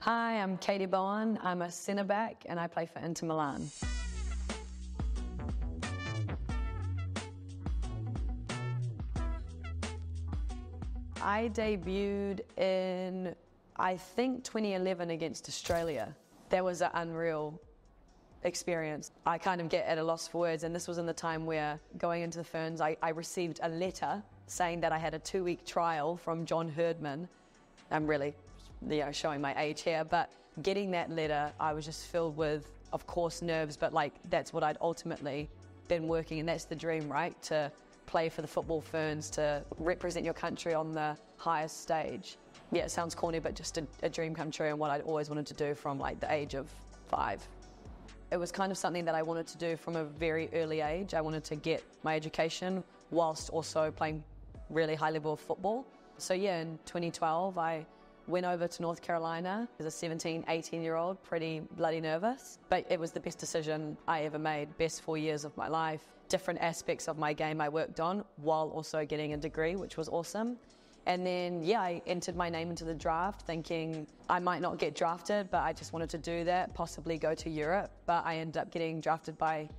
Hi, I'm Katie Bowen. I'm a centre back and I play for Inter Milan. I debuted in, I think, 2011 against Australia. That was an unreal experience. I kind of get at a loss for words, and this was in the time where, going into the Ferns, I received a letter saying that I had a 2-week trial from John Herdman. I'm really showing my age here, but getting that letter, I was just filled with, of course, nerves, but that's what I'd ultimately been working, and that's the dream, right? To play for the Football Ferns, to represent your country on the highest stage. Yeah, it sounds corny, but just a dream come true, and what I'd always wanted to do from the age of 5. It was kind of something that I wanted to do from a very early age. I wanted to get my education whilst also playing really high level of football. So yeah, in 2012, I went over to North Carolina as a 17, 18-year-old, pretty bloody nervous. But it was the best decision I ever made, best 4 years of my life. Different aspects of my game I worked on while also getting a degree, which was awesome. And then, yeah, I entered my name into the draft thinking I might not get drafted, but I just wanted to do that, possibly go to Europe. But I ended up getting drafted by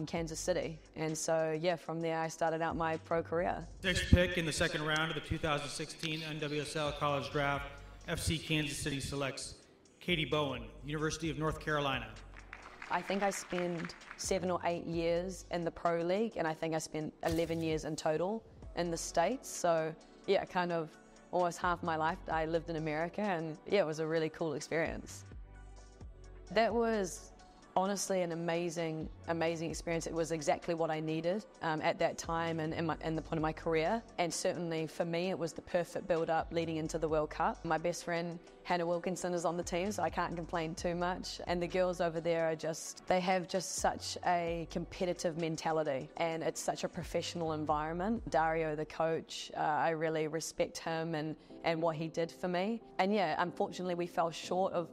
Kansas City. And so, yeah, from there I started out my pro career. Next pick in the second round of the 2016 NWSL College Draft, FC Kansas City selects Katie Bowen, University of North Carolina. I think I spent 7 or 8 years in the pro league, and I think I spent 11 years in total in the States. So yeah, kind of almost half my life I lived in America, and yeah, it was a really cool experience. That was honestly an amazing experience. It was exactly what I needed at that time and in the point of my career. And certainly for me, it was the perfect build-up leading into the World Cup. My best friend, Hannah Wilkinson, is on the team, so I can't complain too much. And the girls over there are they have just such a competitive mentality, and it's such a professional environment. Dario, the coach, I really respect him and what he did for me. And yeah, unfortunately we fell short of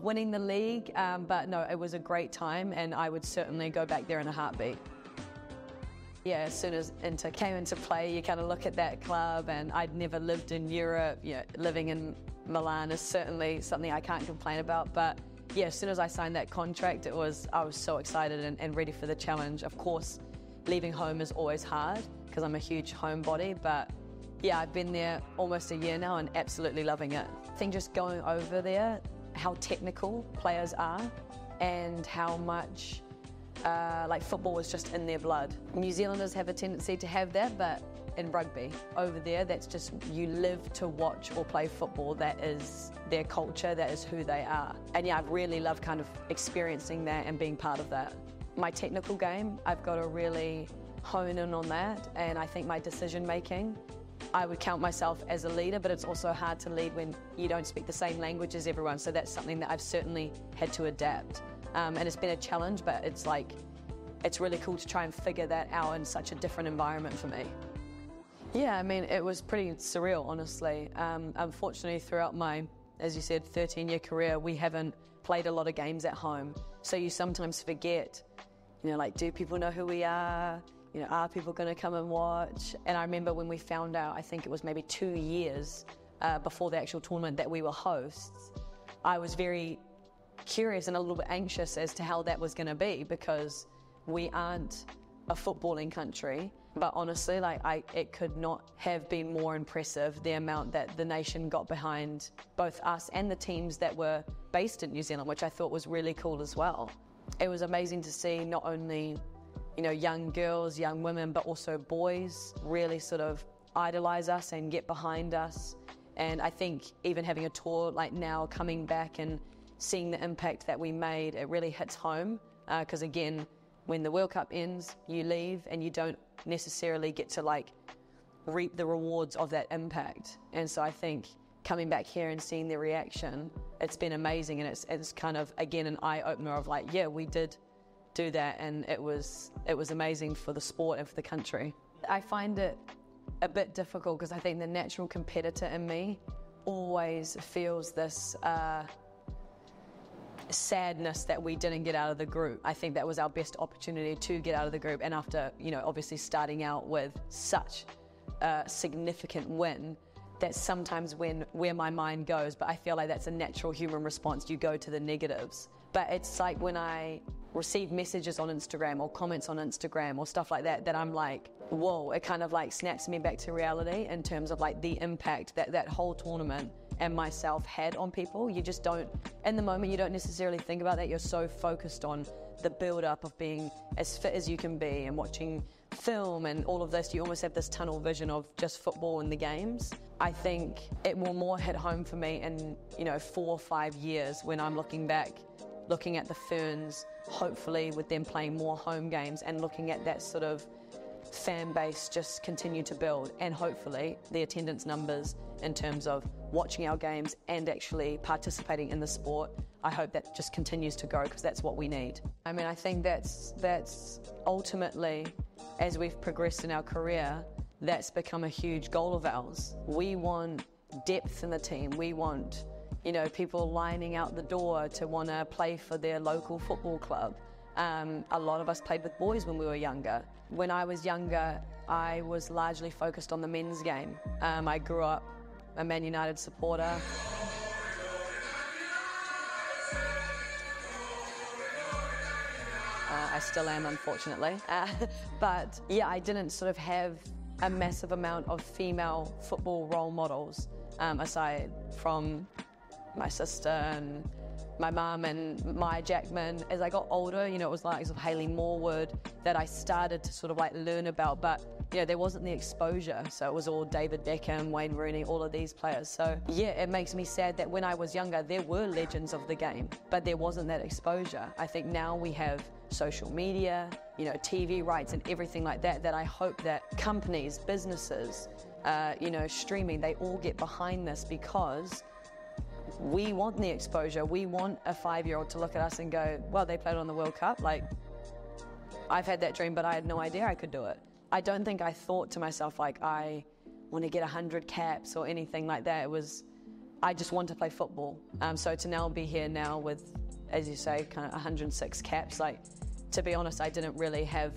winning the league, but no, it was a great time, and I would certainly go back there in a heartbeat. Yeah, as soon as Inter came into play, you kind of look at that club, and I'd never lived in Europe. Living in Milan is certainly something I can't complain about, but yeah, as soon as I signed that contract, I was so excited and ready for the challenge. Of course, leaving home is always hard because I'm a huge homebody, but yeah, I've been there almost a year now and absolutely loving it. I think just going over there, how technical players are and how much football is just in their blood. New Zealanders have a tendency to have that, but in rugby, over there, that's just, you live to watch or play football. That is their culture, that is who they are. And yeah, I've really loved kind of experiencing that and being part of that. My technical game, I've got to really hone in on that, and I think my decision making, I would count myself as a leader, but it's also hard to lead when you don't speak the same language as everyone. So that's something that I've certainly had to adapt. And it's been a challenge, but it's really cool to try and figure that out in such a different environment for me. Yeah, I mean, it was pretty surreal, honestly. Unfortunately, throughout my, as you said, 13-year career, we haven't played a lot of games at home. So you sometimes forget, do people know who we are? Are people going to come and watch? And I remember when we found out, I think it was maybe 2 years before the actual tournament, that we were hosts, I was very curious and a little bit anxious as to how that was going to be, because we aren't a footballing country. But honestly, it could not have been more impressive, the amount that the nation got behind both us and the teams that were based in New Zealand, which I thought was really cool as well. It was amazing to see not only young girls, young women, but also boys really sort of idolize us and get behind us. And I think even having a tour like now, coming back and seeing the impact that we made, it really hits home. Because again, when the World Cup ends, you leave and you don't necessarily get to reap the rewards of that impact. And so I think coming back here and seeing the reaction, it's been amazing. And it's kind of, again, an eye-opener of yeah, we did do that, and it was amazing for the sport and for the country. I find it a bit difficult because I think the natural competitor in me always feels this sadness that we didn't get out of the group. I think that was our best opportunity to get out of the group, and after obviously starting out with such a significant win, that's sometimes where my mind goes, but I feel like that's a natural human response. You go to the negatives. But it's like when I receive messages on Instagram or comments on Instagram or stuff like that, that I'm like, whoa, it kind of like snaps me back to reality in terms of like the impact that that whole tournament and myself had on people. You just don't, in the moment, you don't necessarily think about that. You're so focused on the build-up of being as fit as you can be and watching film and all of this. You almost have this tunnel vision of just football and the games. I think it will more hit home for me in 4 or 5 years when I'm looking back, looking at the Ferns, hopefully with them playing more home games and looking at that sort of fan base just continue to build, and hopefully the attendance numbers in terms of watching our games and actually participating in the sport. I hope that just continues to grow because that's what we need. I mean, I think that's ultimately, as we've progressed in our career, that's become a huge goal of ours. We want depth in the team. We want, people lining out the door to want to play for their local football club. A lot of us played with boys when we were younger. When I was younger, I was largely focused on the men's game. I grew up a Man United supporter. I still am, unfortunately. But yeah, I didn't sort of have a massive amount of female football role models, aside from my sister and my mum and Maya Jackman. As I got older, it was like sort of Hayley Morwood that I started to sort of like learn about, but there wasn't the exposure. So it was all David Beckham, Wayne Rooney, all of these players. So yeah, it makes me sad that when I was younger, there were legends of the game, but there wasn't that exposure. I think now we have social media, TV rights and everything like that, that I hope that companies, businesses, streaming, they all get behind this, because we want the exposure. We want a 5-year-old to look at us and go, well, they played on the World Cup. Like, I've had that dream, but I had no idea I could do it. I don't think I thought to myself, like, I want to get 100 caps or anything like that. I just want to play football. So to now be here now with, as you say, kind of 106 caps, like, to be honest, I didn't really have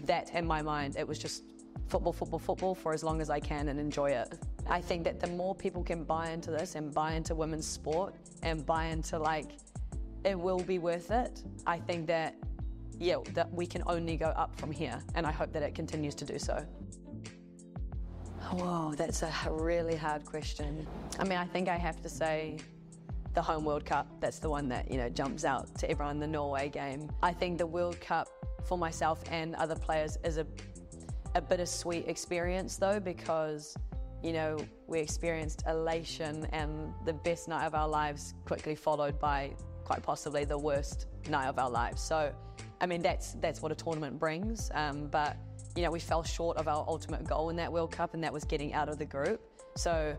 that in my mind. It was just football, football, football for as long as I can and enjoy it. I think that the more people can buy into this and buy into women's sport and buy into, like, it will be worth it, I think that, that we can only go up from here, and I hope that it continues to do so. Whoa, that's a really hard question. I mean, I think I have to say the home World Cup. That's the one that, jumps out to everyone, the Norway game. I think the World Cup for myself and other players is a bittersweet experience, though, because we experienced elation and the best night of our lives, quickly followed by quite possibly the worst night of our lives. So, I mean, that's what a tournament brings. But, we fell short of our ultimate goal in that World Cup, and that was getting out of the group. So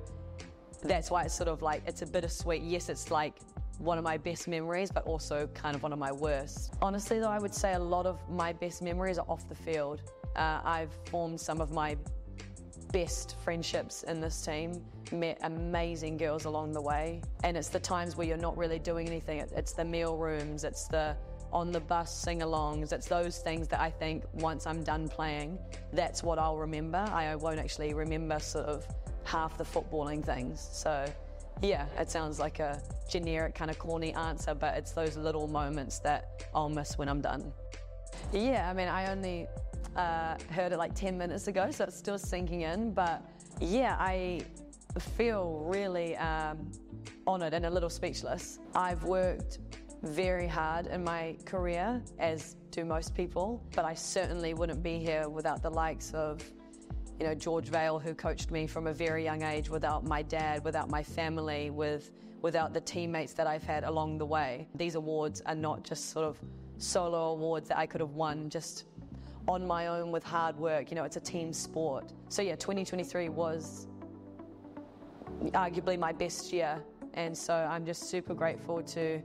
that's why it's sort of like, it's a bittersweet. Yes, it's like one of my best memories, but also kind of one of my worst. Honestly, though, I would say a lot of my best memories are off the field. I've formed some of my best friendships in this team, met amazing girls along the way, and it's the times where you're not really doing anything. It's the meal rooms, it's the on the bus sing-alongs, it's those things that I think once I'm done playing, that's what I'll remember. I won't actually remember sort of half the footballing things. So yeah, it sounds like a generic kind of corny answer, but it's those little moments that I'll miss when I'm done. Yeah, I mean, I only heard it like 10 minutes ago, so it's still sinking in, but yeah, I feel really honoured and a little speechless. I've worked very hard in my career, as do most people, but I certainly wouldn't be here without the likes of George Vale, who coached me from a very young age, without my dad, without my family, without the teammates that I've had along the way. These awards are not just sort of solo awards that I could have won just on my own with hard work. It's a team sport. So yeah, 2023 was arguably my best year, and so I'm just super grateful to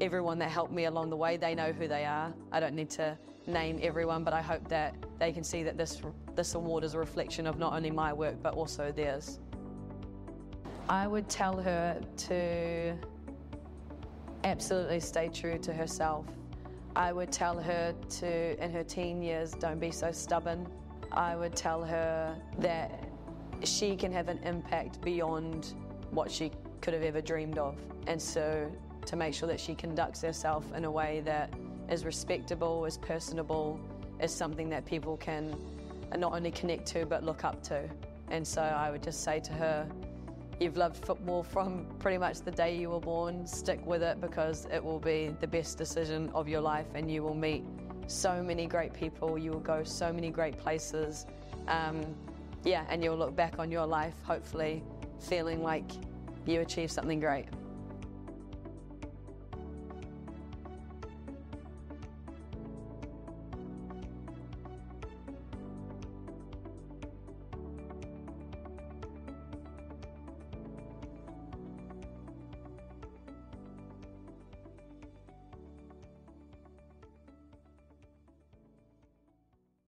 everyone that helped me along the way. They know who they are. I don't need to name everyone, but I hope that they can see that this award is a reflection of not only my work but also theirs. I would tell her to absolutely stay true to herself. I would tell her to, in her teen years, don't be so stubborn. I would tell her that she can have an impact beyond what she could have ever dreamed of. And so to make sure that she conducts herself in a way that is respectable, is personable, is something that people can not only connect to but look up to. And so I would just say to her, you've loved football from pretty much the day you were born. Stick with it, because it will be the best decision of your life, and you will meet so many great people. You will go so many great places. And you'll look back on your life hopefully feeling like you achieved something great.